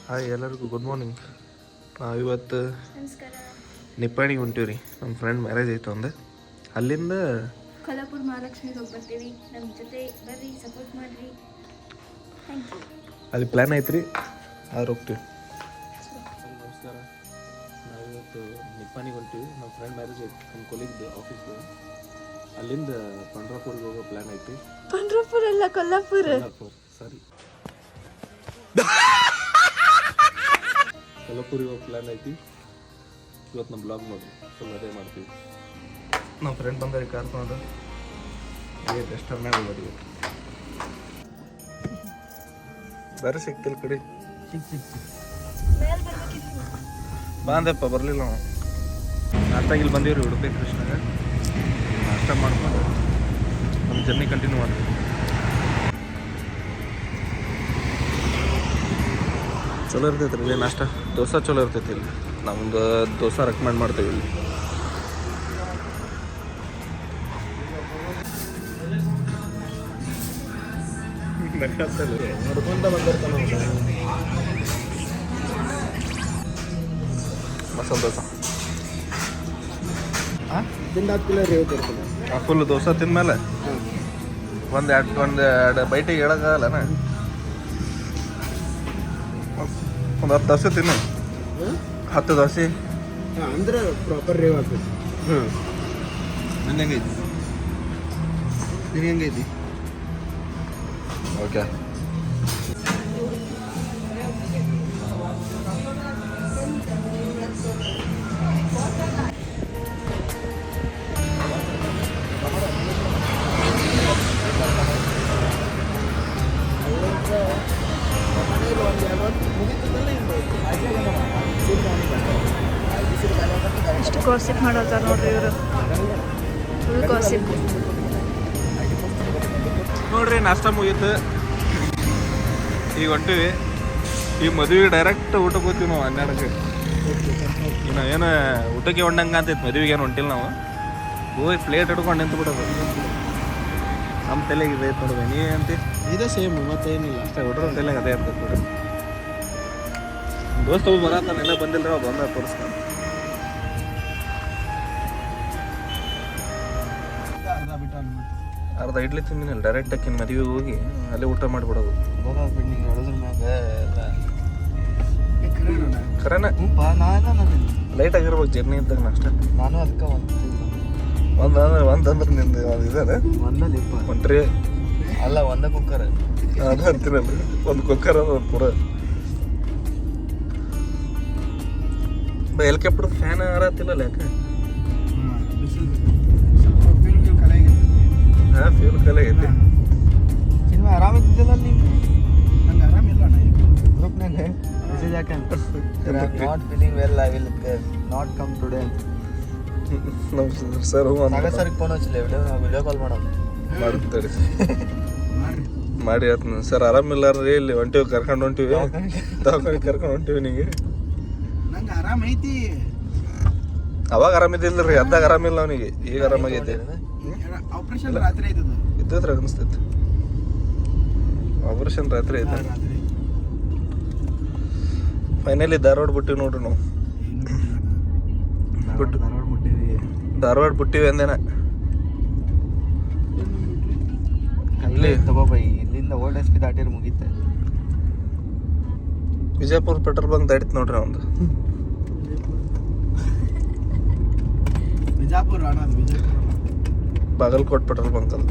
Hi ಎಲ್ಲರಿಗೂ good morning. ನಾವು ಇವತ್ತು ನಮಸ್ಕಾರ. ನಿಪ್ಪಾಣಿಗೆ ಹೊಂಟೀವಿ. ನಮ್ಮ ಫ್ರೆಂಡ್ ಮ್ಯಾರೇಜ್ ಐತೆ ಒಂದು. ಅಲ್ಲಿಂದ ಕೊಲ್ಲಾಪುರ ಮಹಾಲಕ್ಷ್ಮಿಗೆ ಹೋಗಿ ಬರ್ತೀವಿ. ನಮ್ಮ ಜೊತೆ ಬರ್ರಿ, ಸಪೋರ್ಟ್ ಮಾಡಿರಿ. Thank you. ಅಲ್ಲಿ ಪ್ಲ್ಯಾನ್ ಐತ್ರಿ, ಆದ್ರೆ ಹೋಗ್ತೀವಿ. ನಮಸ್ಕಾರ. ನಾವಿವತ್ತು ನಿಪ್ಪಾಣಿಗೆ ಹೊಂಟೀವಿ. ನಮ್ಮ ಫ್ರೆಂಡ್ ಮ್ಯಾರೇಜ್ ಐತಿ, ನಮ್ಮ ಕೊಲಿಗ್ದು ಆಫೀಸ್ದು. ಅಲ್ಲಿಂದ ಪಂಡ್ರಾಪುರ್ಗೆ ಹೋಗೋ ಪ್ಲ್ಯಾನ್ ಐತಿ. ಪಂಡ್ರಾಪುರ ಅಲ್ಲ, ಕೊಲ್ಲಾಪುರ. ಸಾರಿ, ಕೊಲ್ಲಾಪುರಿಗೆ ಹೋಗೋ ಪ್ಲ್ಯಾನ್ ಐತಿ. ಇವತ್ತು ನಮ್ಮ ಬ್ಲಾಗ್ ನೋಡ್ರಿ, ಫುಲ್ ಅದೇ ಮಾಡ್ತೀವಿ. ನಮ್ಮ ಫ್ರೆಂಡ್ ಬಂದರೆ ಕಾರ್ ತೊಗೊಂಡು ರೆಸ್ಟೋರ್ನಾಗ ಹೋಗೋದು. ಬೇರೆ ಸಿಕ್ತಿಲ್ಲ ಕಡೆ ಬಾಂದಪ್ಪ, ಬರಲಿಲ್ಲ ನಾವು. ನಾಷ್ಟಾಗಿಲ್ಲಿ ಬಂದೀವ್ರಿ ಉಡುಪಿ ಕೃಷ್ಣಾಗ. ನಾಷ್ಟ ಮಾಡ್ಕೊಂಡು ನಮ್ಮ ಜರ್ನಿ ಕಂಟಿನ್ಯೂ ಮಾಡ್ತೀವಿ. ಚಲೋ ಇರ್ತೈತೆ ರೀ ಇಲ್ಲಿ ನಾಷ್ಟ. ದೋಸೆ ಚಲೋ ಇರ್ತೈತಿ ಇಲ್ಲಿ. ನಮ್ದು ದೋಸೆ ರೆಕಮೆಂಡ್ ಮಾಡ್ತೀವಿ ಇಲ್ಲಿ. ನೋಡ್ಕೊಂತ ಬಂದಿರ್ತಾನೆ ಮಸಾಲೆ ದೋಸೆ. ಫುಲ್ ದೋಸೆ ತಿಂದ್ಮೇಲೆ ಒಂದು ಬೈಟಿಗೆ ಹೇಳೋಕ್ಕಾಗಲ್ಲನ. ಒಂದು 10 ದೋಸೆ ತಿನ್ನು. 10 ದೋಸೆ ಅಂದ್ರೆ ಪ್ರಾಪರ್ ರೇವ್ ಆಗ್ತದೆ. ನಿನ್ನ ಹೆಂಗೈತಿ? ನಿನಗೆ ಹೆಂಗೈತಿ? ಓಕೆ. ಎಷ್ಟು ಕಾಸಿಪ್ ಮಾಡೋತಾರ ನೋಡ್ರಿ ಇವರು. ಫುಲ್ ಕಾಸಿಪ್. ನೋಡ್ರಿ, ನಾಷ್ಟ ಮುಗೀತು. ಈಗ ಹೊಂಟಿವಿ. ಈಗ ಮದುವೆಗೆ ಡೈರೆಕ್ಟ್ ಊಟಕ್ಕೆ ಹೋಗ್ತೀವಿ ನಾವು 12ಕ್ಕೆ. ಈಗ ನಾವೇನು ಊಟಕ್ಕೆ ಹೊಂಡಂಗೆ ಅಂತೈತೆ, ಮದುವೆಗೆ ಏನು ಹೊಂಟಿಲ್ಲ ನಾವು. ಹೋಗಿ ಪ್ಲೇಟ್ ಹಿಡ್ಕೊಂಡು ನಿಂತು ಬಿಡೋದು. ನಮ್ಮ ತಲೆಗೆ ಇದೆ ನೋಡ್ದೆ, ನೀ ಅಂತಿ ಇದೇ ಸೇಮ್, ಮತ್ತೇನಿಲ್ಲ. ಅಷ್ಟೇ, ಹುಡ್ರ ತಲೆಗೆ ಅದೇ ಇರ್ತೈತೆ ಬಿಡು. ದೋಸ್ತ ಹೋಗಿ ಬರತ್ತಾನೆಲ್ಲ ಬಂದಿಲ್ಲ, ಅವ ಬಂದ ತೋರಿಸ್ತಾನೆ. ಅರ್ಧ ಇಡ್ಲಿ ತಿಂದಿನಿಲ್ಲ, ಡೈರೆಕ್ಟ್ ಅಕ್ಕಿನ ಮದುವೆಗೆ ಹೋಗಿ ಅಲ್ಲೇ ಊಟ ಮಾಡಿಬಿಡೋದು. ಖರೇನ ಲೈಟ್ ಆಗಿರ್ಬೇಕು ಜರ್ನಿ ಇದ್ದಾಗ ನಾಷ್ಟ. ನಾನು ಅದಕ್ಕೆ ಒಂದಂದ್ರೆ ನಿಂದು ಇದಾರೆ ಒಂಟ್ರಿ ಅಲ್ಲ, ಒಂದೇ ಕುಕ್ಕರ್ ಅದು ಅಂತೀನಲ್ರಿ. ಒಂದು ಕುಕ್ಕರ್ ಅದ, ಒಂದು ಪೂರ ಹೆಲಿಕಾಪ್ಟರ್ ಫ್ಯಾನ್ ಹಾರತ್ತಿಲ್ಲಲ್ಲ ಯಾಕೆ? ಹಾಂ, ಫ್ಯೂಲ್ ಖಾಲಿ ಆಗೈತಿ. ಸಿನಿಮಾ ಆರಾಮಿದ್ದಿಲ್ಲ ನೀವು? ನಂಗೆ ಆರಾಮಿಲ್ಲ. ಗ್ರೂಪ್ನಾಗ ಮೆಸೇಜ್ ಹಾಕಂತ not feeling well, I will not come today. ನಮ್ಮ ಸರ್ ಸರ್ಗೆ ಫೋನ್ ಹಚ್ಚಲಿ, ವಿಡಿಯೋ ಕಾಲ್ ಮಾಡೋಣ ಮಾಡ್ತಾರೆ. ಮಾಡಿ ಆಯ್ತು ಸರ್, ಆರಾಮಿಲ್ಲ ರೀ, ಇಲ್ಲಿ ಹೊಂಟಿವಿ, ಕರ್ಕೊಂಡು ಹೊಂಟಿವಿ, ದವಾಖಾನೆ ಕರ್ಕೊಂಡು ಹೊಂಟಿವಿ. ನಿಂಗೆ ನಂಗೆ ಆರಾಮ ಐತಿ. ಅವಾಗ ಆರಾಮಿದ್ದಿಲ್ಲ ರೀ, ಅದ್ದಾಗ ಆರಾಮಿಲ್ಲ ಅವನಿಗೆ. ಈಗ ಆರಾಮಾಗೈತಿ. ಆಪರೇಷನ್ ರಾತ್ರಿ ಐತದ ಇದ್ದತ್ರ ಅನಿಸ್ತೈತಿ. ಆಪರೇಷನ್ ರಾತ್ರಿ ಐತೆ. ಫೈನಲಿ ಧಾರವಾಡ ಬಿಟ್ಟಿವಿ ನೋಡ್ರಿ ನಾವು. ಧಾರವಾಡ ಬಿಟ್ಟಿವಿ ಅಂದೇನ. ಇಲ್ಲಿ ತಗೋಬೈ, ಇಲ್ಲಿಂದ ಓಲ್ಡ್ ಎಸ್ ಪಿ ದಾಟಿರ್ ಮುಗೀತೆ. ವಿಜಯಪುರ ಪೆಟ್ರೋಲ್ ಬಂಕ್ ದಾಟಿತ್ ನೋಡ್ರಿ ಒಂದು. ಬಿಜಾಪುರ ಅನ್ನೋದು ವಿಜಯಪುರ, ಬಾಗಲಕೋಟ್ ಪೆಟ್ರೋಲ್ ಬಂಕ್ ಅದು.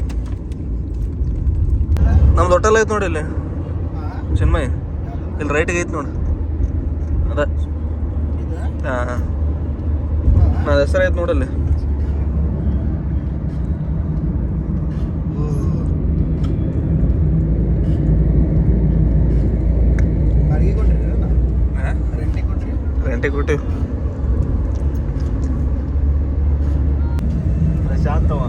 ನಮ್ದು ಹೋಟೆಲ್ ಐತೆ ನೋಡಿ ಇಲ್ಲಿ ಚಿನ್ಮಯ್. ಇಲ್ಲಿ ರೈಟಿಗೆ ಐತೆ ನೋಡಿ, ಅದ. ಹಾಂ, ನನ್ನ ಹೆಸರು ಐತೆ ನೋಡಲ್ಲಿ. ರೆಂಟಿಗೆ ಕೊಟ್ಟಿವಿ. ಪ್ರಶಾಂತವ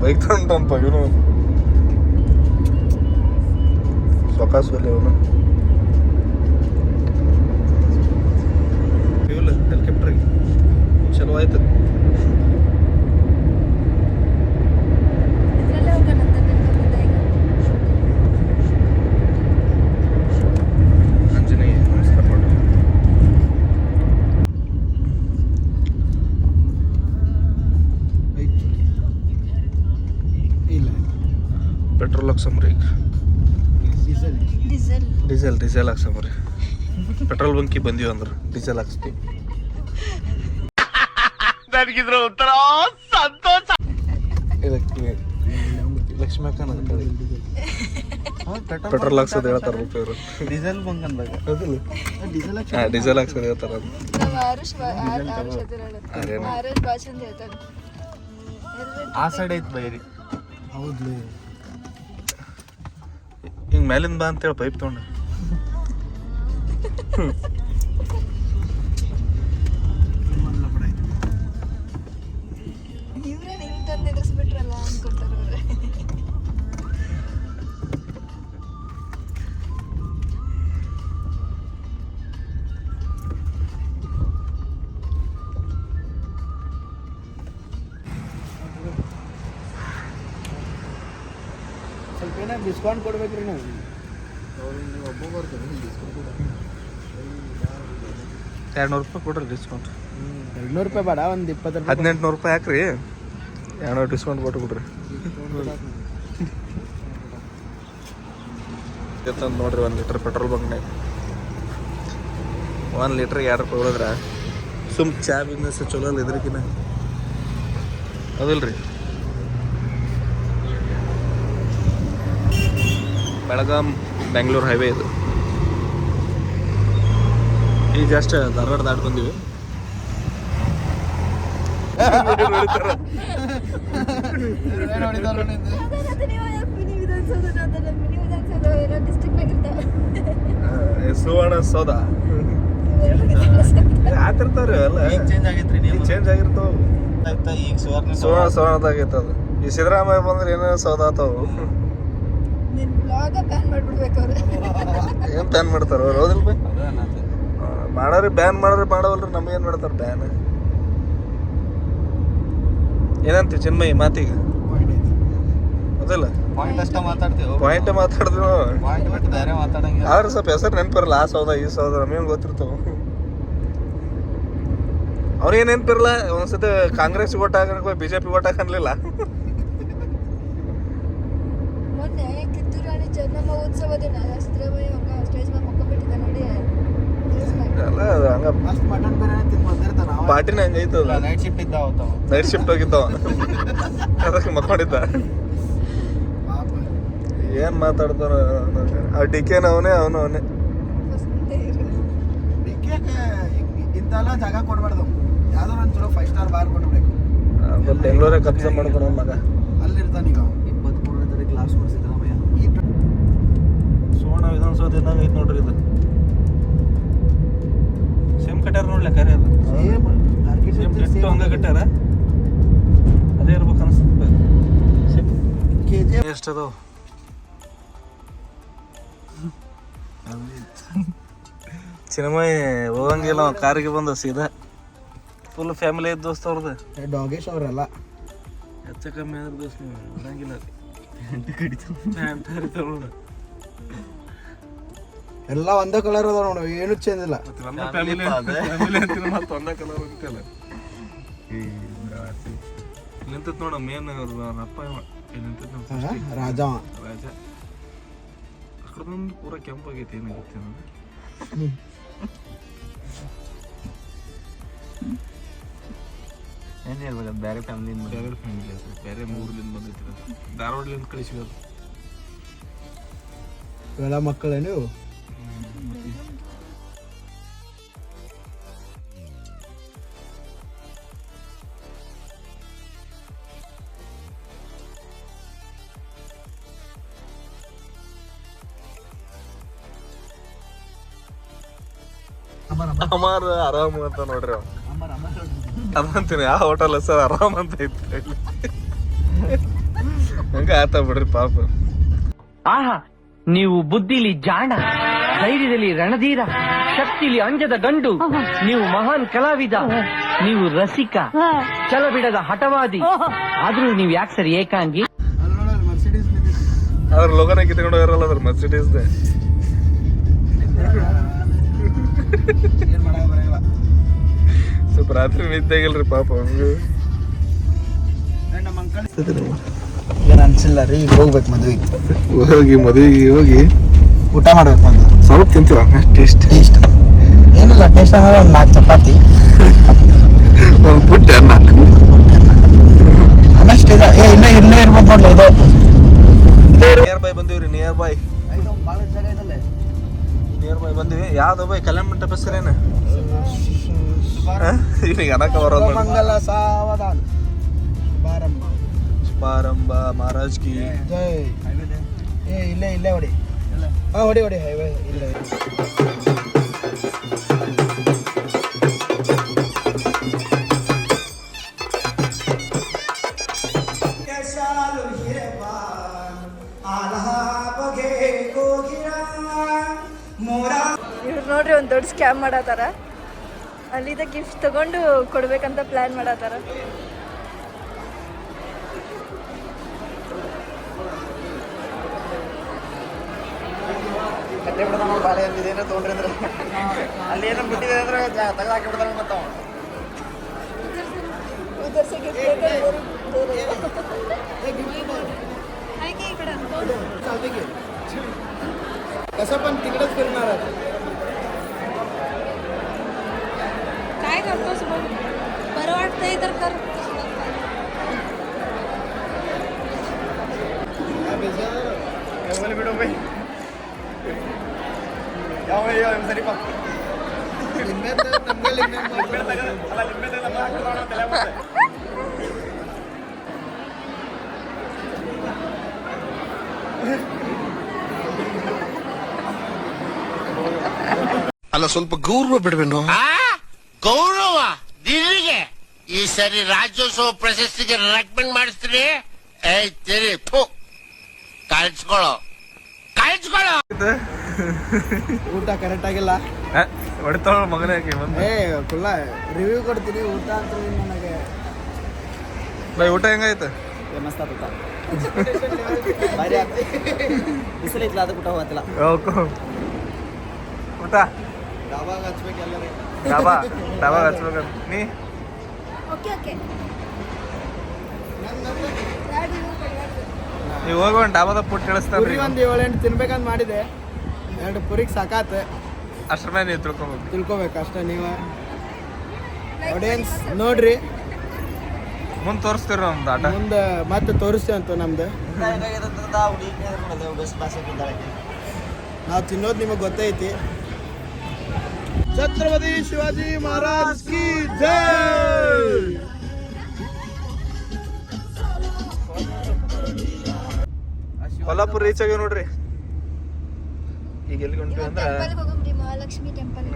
ಬೈಕ್ ತಗೊಂಡಂಪ ಇವನು, ಸೊಕಾಸಲ್ಲಿ ಅವನು. ಫ್ಯೂಲ್ ಹೆಲಿಕಾಪ್ಟ್ರಿಗೆ ಚಲೋ ಆಯ್ತು. ಪೆಟ್ರೋಲ್ ಹಾಕ್ಸಮ್ರಿ ಈಗ ಡೀಸೆಲ್ ಡೀಸೆಲ್ ಹಾಕ್ಸಮ್ರಿ ಪೆಟ್ರೋಲ್ ಬಂಕಿ ಬಂದೀವಿ ಅಂದ್ರೆ ಡೀಸೆಲ್ ಹಾಕ್ಸ್ತೀವಿ ನನಗಿದ್ರ ಉತ್ತರ ಸಂತೋಷ ಇದಕ್ಕೆ ಲಕ್ಷ್ಮಿ ಅಕ್ಕ ಪೆಟ್ರೋಲ್ ಹಾಕ್ಸೋದು ಹೇಳ್ತಾರ ಇವರು ಡೀಸೆಲ್ ಬಂಕ್ ಅಂದಾಗ ಡೀಸೆಲ್ ಹಾಕ್ಸೋದು ಹೇಳ್ತಾರ ಆ ಸೈಡ್ ಐತ್ ಬೈರಿ ಹೌದ್ಲಿ ಹಿಂಗ್ ಮೇಲಿಂದ ಬಾ ಅಂತೇಳಿ ಪೈಪ್ ತೊಗೊಂಡು ಇವ್ರೇ ನೀವು ತಂದು ಎದುರಿಸ್ಬಿಟ್ರಲ್ಲ ಅನ್ಕೊಳ್ತಾರ ಅವ್ರೆ. ಸ್ವಲ್ಪ ಏನೋ ಡಿಸ್ಕೌಂಟ್ ಕೊಡ್ಬೇಕ್ರಿ ನಾವು ನೀವು ಒಬ್ಬ ಬರ್ತೀವಿ ಡಿಸ್ಕೌಂಟ್ ಕೊಡ 200 ರೂಪಾಯಿ ಕೊಡ್ರಿ ಡಿಸ್ಕೌಂಟ್ 200 ರೂಪಾಯಿ ಬೇಡ ಒಂದು 20 ರೂಪಾಯಿ 1800 ರೂಪಾಯಿ ಹಾಕ್ರಿ 200 ಡಿಸ್ಕೌಂಟ್ ಕೊಟ್ಟು ಬಿಡ್ರಿ ನೋಡ್ರಿ 1 ಲೀಟರ್ ಪೆಟ್ರೋಲ್ ಬಂಕ್ನಾಗ 1 ಲೀಟ್ರಿಗೆ 2 ರೂಪಾಯಿ ಹೊಡೆದ್ರ ಸುಮ್ ಚಾ ಬಿಸ್ನೆಸ್ ಚಲೋ ಅಲ್ಲ ಇದ್ರಕಿನ ಹೌದಿಲ್ರಿ ಬೆಳಗಾಂ ಬೆಂಗಳೂರು ಹೈವೇ ಇದು ಈಗ ಜಸ್ಟ್ ಧಾರವಾಡ ದಾಟ್ ಬಂದಿವಿ ಸುವರ್ಣ ಸೌಧ ಆತಿರ್ತಾವ್ರಿ ಅಲ್ಲ ಚೇಂಜ್ ಆಗೈತ್ರಿ ನೀವು ಚೇಂಜ್ ಆಗಿರ್ತಾವ ಆಯ್ತಾ ಈಗ ಸುವರ್ಣ ಸುವರ್ಣದಾಗೈತೆ ಅದು ಈ ಸಿದ್ದರಾಮಯ್ಯ ಬಂದ್ರೆ ಏನೇನು ಸೌದ ಆತಾವು ನಿನ್ ಬ್ಲಾಗ ಬ್ಯಾನ್ ಮಾಡ್ಬಿಡ್ಬೇಕು ಅವ್ರೆ. ಏನ್ ಬ್ಯಾನ್ ಮಾಡ್ತಾರ ಅವ್ರು ಹೌದಿಲ್ಲ ಬೈ ಮಾಡಾರಿ ಬ್ಯಾನ್ ಮಾಡ್ರಿ ಮಾಡವಲ್ರಿ ನಮಗೇನ್ ಮಾಡ್ತಾರ ಬ್ಯಾನ್ ಏನಂತೀವಿ ಚಿನ್ಮಯಿ ಮಾತಿಗೆ ಹೌದಿಲ್ಲ ಪಾಯಿಂಟ್ ಅಷ್ಟ ಮಾತಾಡ್ತೀವಿ ಪಾಯಿಂಟ್ ಮಾತಾಡಿದ್ರು ಪಾಯಿಂಟ್ ಬಿಟ್ಟು ಬೇರೆ ಮಾತಾಡಂಗಿಲ್ಲ ಆದ್ರೆ ಸ್ವಲ್ಪ ಹೆಸರು ನೆನಪಿರಲ್ಲ ಆ ಸೌದ ಈ ಸೌದ ನಮಗೇನು ಗೊತ್ತಿರ್ತಾವ ಅವ್ರೇನು ನೆನಪಿರಲ್ಲ ಒಂದ್ಸತಿ ಕಾಂಗ್ರೆಸ್ ಓಟ್ ಹಾಕಿ ಬಿಜೆಪಿ ಓಟ್ ಹಾಕನ್ಲಿಲ್ಲ ಮೊನ್ನೆ ಕಿತ್ತೂರು ರಾಣಿ ಚೆನ್ನಮ್ಮ ಉತ್ಸವ ದಿನ ಸಿದ್ದರಾಮಯ್ಯ ಹಂಗ ಸ್ಟೇಜ್ ಮೇಲೆ ಮಕ್ಕೊಂಡ್ಬಿಟ್ಟಿದ್ದ ನೋಡಿ ಎಲ್ಲ ಹಂಗ ಮಸ್ತ್ ಮಟನ್ ಬಿರಿಯಾನಿ ತಿಂದು ಬಂದಿರ್ತಾನ ಪಾರ್ಟಿನ ಹಂಗೈತದ ನೈಟ್ ಶಿಫ್ಟ್ ಇದ್ದಾವ ಅವತ್ತು ನೈಟ್ ಶಿಫ್ಟ್ ಹೋಗಿದ್ದವ ಅದಕ್ಕೆ ಮಕ್ಕೊಂಡಿದ್ದ ಪಾಪ ಏನ್ ಮಾತಾಡ್ತಾರ ಆ ಡಿಕೆನ ಅವನೇ ಅವನೇ ಡಿಕೆಗೆ ಇಂತೆಲ್ಲ ಜಾಗ ಕೊಡ್ಬಾರ್ದು ಯಾವ್ದಾರ ಒಂದು ಚಲೋ 5 ಸ್ಟಾರ್ ಬಾರ್ ಕೊಡ್ಬೇಕು ಬೆಂಗಳೂರೇ ಕಬ್ಜ ಮಾಡ್ಕೊಳ ಮಗ ಅಲ್ಲಿರ್ತಾನ ಈಗ 23ನೇ ತಾರೀಕು ಕ್ಲಾಸ್ ಕೊಡ್ಸಿದ್ರಾಮಯ್ಯ ಈ ಸುವರ್ಣ ವಿಧಾನಸೌಧ ಇದ್ದಂಗ ಐತ್ ನೋಡ್ರಿ ಇದು ಸೇಮ್ ಕಟ್ಯಾರ ನೋಡ್ಲಿ ಕರೆ ಅದು ಸೇಮ್ ಸೇಮ್ ಡಿಟ್ಟು ಹಂಗ ಕಟ್ಯಾರ ಅದೇ ಇರ್ಬೇಕು ಅನ್ಸುತ್ತೆ KGF ಎಷ್ಟದು ಸಿನಿಮಾ ಹೋಗಂಗಿಲ್ಲ ಕಾರಿಗೆ ಬಂದ ಸೀದಾ ಫುಲ್ ಫ್ಯಾಮಿಲಿ ಐತ್ ದೋಸ್ತ ಅವ್ರದ್ದು ಡಾಗೇಶ್ ಅವರೆಲ್ಲ ಹೆಚ್ಚ ಕಮ್ಮಿ ಆದ್ರೆ ದೋಸ್ತ ನೀವು ಬರಂಗಿಲ್ಲ ಪ್ಯಾಂಟ್ ಹರಿತಾವ ನೋಡು ಎಲ್ಲ ಒಂದೇ ಕಲರ್ ಅದಾವ ನೋಡು ಏನು ಚೇಂಜ್ ಇಲ್ಲ ಒಂದೇ ಕಲರ್ ಅಂತಲ್ಲ ನಿಂತತ್ ನೋಡ ಮೇನ್ ಅಪ್ಪ ನಿಂತತ್ ರಾಜ ರಾಜ ಅಕ್ಕಡದೊಂದು ಪೂರ ಕೆಂಪಾಗೈತಿ ಏನಾಗುತ್ತೆ ಅನ್ನೋದು ಏನು ಹೇಳ್ಬೇಕು ಬೇರೆ ಫ್ಯಾಮಿಲಿ ಬೇರೆ ಫ್ಯಾಮಿಲಿ ಬೇರೆ ಮೂರ್ಲಿಂದ ಬಂದೈತಿ ಧಾರವಾಡಲಿಂದ ಕಳಿಸಿರೋದು ಎಲ್ಲ ಮಕ್ಕಳೇ ನೀವು ಅಮಾರ ಆರಾಮ್ ಅಂತ ನೋಡ್ರಿ ಅವ ಅದಂತೀನಿ ಯಾವ ಹೋಟೆಲ್ ಸರ್ ಆರಾಮ್ ಅಂತ ಐತಿ ಹಂಗ ಆತ ಬಿಡ್ರಿ ಪಾಪ ಆಹಾ ನೀವು ಬುದ್ಧಿಲಿ ಜಾಣ ಧೈರ್ಯದಲ್ಲಿ ರಣಧೀರ ಶಕ್ತಿಲಿ ಅಂಜದ ಗಂಡು ನೀವು ಮಹಾನ್ ಕಲಾವಿದ ನೀವು ರಸಿಕ ಛಲ ಬಿಡದ ಹಠವಾದಿ ಆದ್ರೂ ನೀವು ಯಾಕೆ ಸರಿ ಏಕಾಂಗಿ ಮರ್ಸಿಡೀಸ್ ಅದ್ರ ಲೋಗನ ಕಿತ್ಕೊಂಡು ಇರಲ್ಲ ಅದ್ರ ಮರ್ಸಿಡೀಸ್ ಏನು ಮಾಡಕ್ಕೆ ಬರಂಗಿಲ್ಲ ಸ್ವಲ್ಪ ರಾತ್ರಿ ನಿದ್ದಾಗಿಲ್ರಿ ಪಾಪ ಹಂಗ ನಮ್ಮ ಅಂಕಲ್ ಏನು ಅನ್ಸಿಲ್ಲ ರೀ, ಈಗ ಹೋಗ್ಬೇಕು ಮದುವೆಗೆ. ಹೋಗಿ ಮದುವೆಗೆ ಹೋಗಿ ಊಟ ಮಾಡ್ಬೇಕು ಅಂತ ಸ್ವಲ್ಪ ತಿಂತೀವ ಟೇಸ್ಟ್ ಟೇಸ್ಟ್ ಏನಿಲ್ಲ. ಟೇಸ್ಟ್ ಅಂದ್ರೆ ಒಂದು 4 ಚಪಾತಿ, ಒಂದು ಪುಟ್ಟ ಅನ್ನ ಅನ್ನಷ್ಟಿದೆ. ಇಲ್ಲೇ ಇರ್ಬೋದು ನೋಡ್ಲಿ ಇದು. ನಿಯರ್ ಬೈ ಬಂದಿವ್ರಿ, ನಿಯರ್ ಬೈ ಬಂದಿವಿ. ಯಾವ್ದು ಬೈ ಕಲ್ಯಾಣ ಮಂಟಪ ಹೆಸರೇನು ಈಗ ಅನಕ ಬರೋದು ಮಂಗಲ ಸಾವಧಾನ ಶುಭಾರಂಭ ಶುಭಾರಂಭ ಮಹಾರಾಜ್ ಕಿ ಜೈ. ಇಲ್ಲೇ ಹೊಡಿ. ಹೊಡಿ ಹೈವೇ ಇಲ್ಲೇ. ಇವ್ರು ನೋಡ್ರಿ ಒಂದು ದೊಡ್ಡ ಸ್ಕ್ಯಾಮ್ ಮಾಡತ್ತಾರ. ಅಲ್ಲಿದ್ದ ಗಿಫ್ಟ್ ತಗೊಂಡು ಕೊಡ್ಬೇಕಂತ ಪ್ಲಾನ್ ಮಾಡತ್ತಾರ. ಕಟ್ಟೆ ಬಿಡ್ತಾನ ಬಾಳೆ ಅಂದಿದ್ದೇನೋ ತೊಗೊಂಡ್ರಿ ಅಂದ್ರೆ ಅಲ್ಲಿ ಏನೋ ಬಿಟ್ಟಿದೆ ಅಂದ್ರೆ ತೆಗೆದು ಹಾಕಿ ಬಿಡ್ತಾನೆ ಮತ್ತೆ ಅವ. कसं पण तिकडेच फिरणार आहे. काय करतोस बघ, बरं वाटतंय तर कर. ಬಿಡು ಬೈ ಯಾವ ಸರಿ ಪಾ ಅಲ್ಲ ಸ್ವಲ್ಪ ಗೌರವ ಬಿಡ್ಬೇನು. ಗೌರವ ನಿನಗೆ ಈ ಸರಿ ರಾಜ್ಯೋತ್ಸವ ಪ್ರಶಸ್ತಿಗೆ ರೆಕಮೆಂಡ್ ಮಾಡಿಸ್ತೀನಿ. ಕಾಯಿಸ್ಕೊಳ್ಳೋ ಊಟ ಕರೆಕ್ಟ್ ಆಗಿಲ್ಲ. ಹೊಡಿತಾಳ ಮಗನೇ ಫುಲ್ಲ ರಿವ್ಯೂ ಕೊಡ್ತೀನಿ. ಊಟ ಅಂತ ನನಗೆ ಬೈ ಊಟ ಹೆಂಗಾಯ್ತು? ಮಸ್ತ್ ಊಟ ಭಾರಿ ಆಗ್ತದೆ. ಬಿಸಿಲಿಲ್ಲ ಅದಕ್ಕೆ ಊಟ ಹೋಗತ್ತಿಲ್ಲ. ಊಟ ಡಾಬಾಗ ಹಚ್ಬೇಕು ಎಲ್ಲರೂ. ಡಾಬಾ ಹಚ್ಬೇಕಂತ ನೀ ಓಕೆ ನೀವು ಹೋಗೋಣ ಡಾಬಾದ ಪುಟ್ ಪುರಿ ತಿಳಿಸ್ತಾವ್ರಿ. ಒಂದು 7-8 ತಿನ್ಬೇಕಂತ ಮಾಡಿದೆ. 2 ಪುರಿಗೆ ಸಾಕಾತ. ಅಷ್ಟ್ರ ಮೇಲೆ ನೀವು ತಿಳ್ಕೊಬೇಕು. ತಿಳ್ಕೊಬೇಕು ಅಷ್ಟೇ. ನೀವು ಆಡಿಯನ್ಸ್ ನೋಡ್ರಿ, ಮುಂದೆ ತೋರಿಸ್ತೀರಿ ನಮ್ದು ಆಟ. ಮುಂದೆ ಮತ್ತೆ ತೋರಿಸ್ತೇವೆ ಅಂತ ನಮ್ದು. ನಾವು ತಿನ್ನೋದು ನಿಮಗೆ ಗೊತ್ತೈತಿ. ಛತ್ರಪತಿ ಶಿವಾಜಿ ಮಹಾರಾಜ್ ಕಿ ಜೈ. ಕೊಲ್ಲಾಪುರ ರೀಚ್ ಆಗ್ಯಾವ ನೋಡ್ರಿ. ಈಗ ಎಲ್ಲಿ ಹೊಂಟ್ವಿ ಅಂದ್ರೆ ಮಹಾಲಕ್ಷ್ಮಿ ಟೆಂಪಲ್.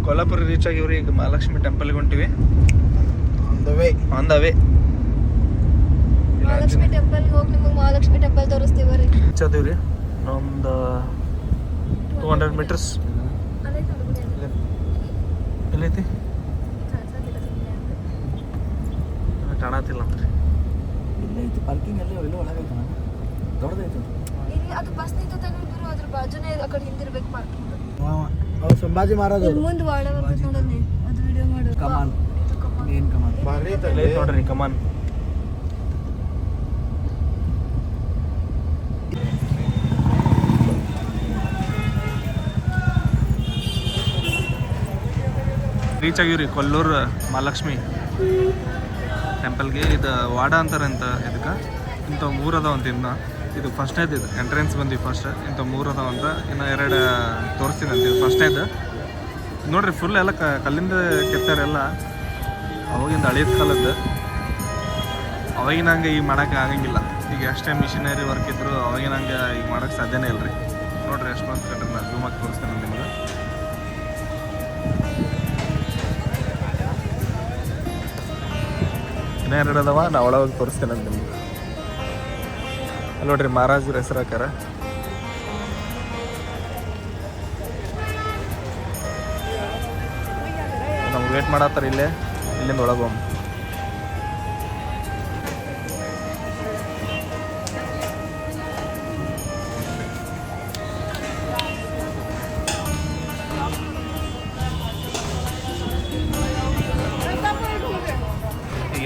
ಕೊಲ್ಲಾಪುರ ರೀಚ್ ಆಗಿವ್ರಿ. ಈಗ ಮಹಾಲಕ್ಷ್ಮಿ ಟೆಂಪಲ್ಗೆ ಹೊಂಟಿವಿ. On the way Mahalakshmi temple ಹೋಗಿ ನಿಮಗೆ ಮಹಾಲಕ್ಷ್ಮಿ ಟೆಂಪಲ್ ತೋರಿಸ್ತೀವಿ. ರೀಚ್ ಆದೀವ್ರಿ. ಒಂದು 200 ಮೀಟರ್ಸ್ ಎಲ್ಲೈತಿ ಕಾಣತಿಲ್ಲ ಅಂತ್ರಿ. ಇಲ್ಲೈತಿ ಪಾರ್ಕಿಂಗ್ ಎಲ್ಲ ಎಲ್ಲೋ ಒಳಗೈತೆ. ದೊಡ್ಡದೈತೆ ಅದು ಬಸ್ ನಿಂತೈತೆ ನೋಡ್ರು, ಅದ್ರ ಬಾಜುನೇ ಆ ಕಡೆ ಹಿಂದಿರ್ಬೇಕು ಪಾರ್ಕಿಂಗ್. ಅವ್ರು ಸಂಭಾಜಿ ಮಹಾರಾಜ್ ಮುಂದೆ ವಾಡ ಬರ್ತೈತೆ ನೋಡಲ್ಲಿ, ಅದು ವಿಡಿಯೋ ಮಾಡು. ಕಮಾನ್ ಏನ್ ಕಮಾನ್ ಭಾರಿ ಐತೆ ನೋಡ್ರಿ ಕಮಾನ್. ರೀಚ್ ಆಗಿವ್ರಿ ಕೊಲ್ಲೂರು ಮಹಾಲಕ್ಷ್ಮಿ ಟೆಂಪಲ್ಗೆ. ಇದು ವಾಡ ಅಂತಾರಂತ. ಇದಕ್ಕೆ ಇಂಥ 3 ಅದಾವಂತ. ಇನ್ನು ಇದು ಫಸ್ಟ್ನೇದು. ಇದು ಎಂಟ್ರೆನ್ಸ್ ಬಂದ್ವಿ ಫಸ್ಟ್. ಇಂಥ 3 ಅದಾವಂತ. ಇನ್ನು 2 ತೋರಿಸ್ತೀನಿ ಅಂತ. ಇದು ಫಸ್ಟ್ನೇದು ನೋಡ್ರಿ. ಫುಲ್ ಎಲ್ಲ ಕಲ್ಲಿಂದ ಕೆತ್ತಾರೆಲ್ಲ. ಅವಾಗಿಂದ ಹಳೇದು ಕಾಲದ್ದು. ಅವಾಗಿನ ಹಂಗೆ ಈಗ ಮಾಡೋಕ್ಕೆ ಆಗಂಗಿಲ್ಲ. ಈಗ ಅಷ್ಟೇ ಮಿಷಿನರಿ ವರ್ಕ್ ಇದ್ರು ಅವಾಗಿನ ಹಂಗೆ ಈಗ ಮಾಡೋಕ್ಕೆ ಸಾಧ್ಯನೇ ಇಲ್ಲ ರೀ. ನೋಡ್ರಿ ಎಷ್ಟು ಮಸ್ತ್ ಕಟ್ಟ. ನಾನು ಝೂಮ್ ಆಗಿ ತೋರಿಸ್ತೇನೆ ನಿಮ್ಗೆ. ಇನ್ನೂ 2 ಅದಾವ. ನಾ ಒಳಗೆ ತೋರಿಸ್ತೇನೆ ಅಂತ ನಿಮ್ಗೆ. ಅಲ್ಲಿ ನೋಡ್ರಿ ಮಹಾರಾಜರ ಹೆಸರು ಹಾಕಾರ. ನಮ್ಗೆ ವೇಟ್ ಮಾಡತ್ತಾರ ಇಲ್ಲೇ. ಇಲ್ಲಿಂದ ಒಳಗೆ ಹೋಗ್.